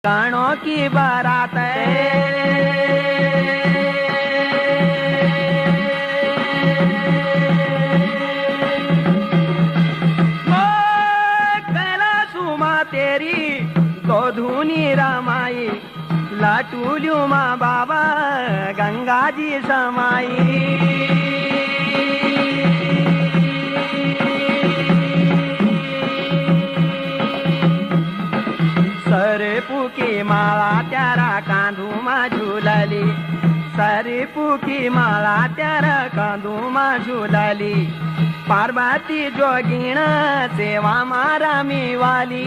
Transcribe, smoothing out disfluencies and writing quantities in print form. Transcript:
गानों की बारात कैलासुमा तेरी गोधुनी रमाई लाटूल्यू मा बाबा गंगा जी समाई सरेपू की माळा त्यारा कांदूमा झुलली सरेपू की माळा त्यारा कांदूमा झुलली पार्वती जोगिण सेवा मारा मी वाली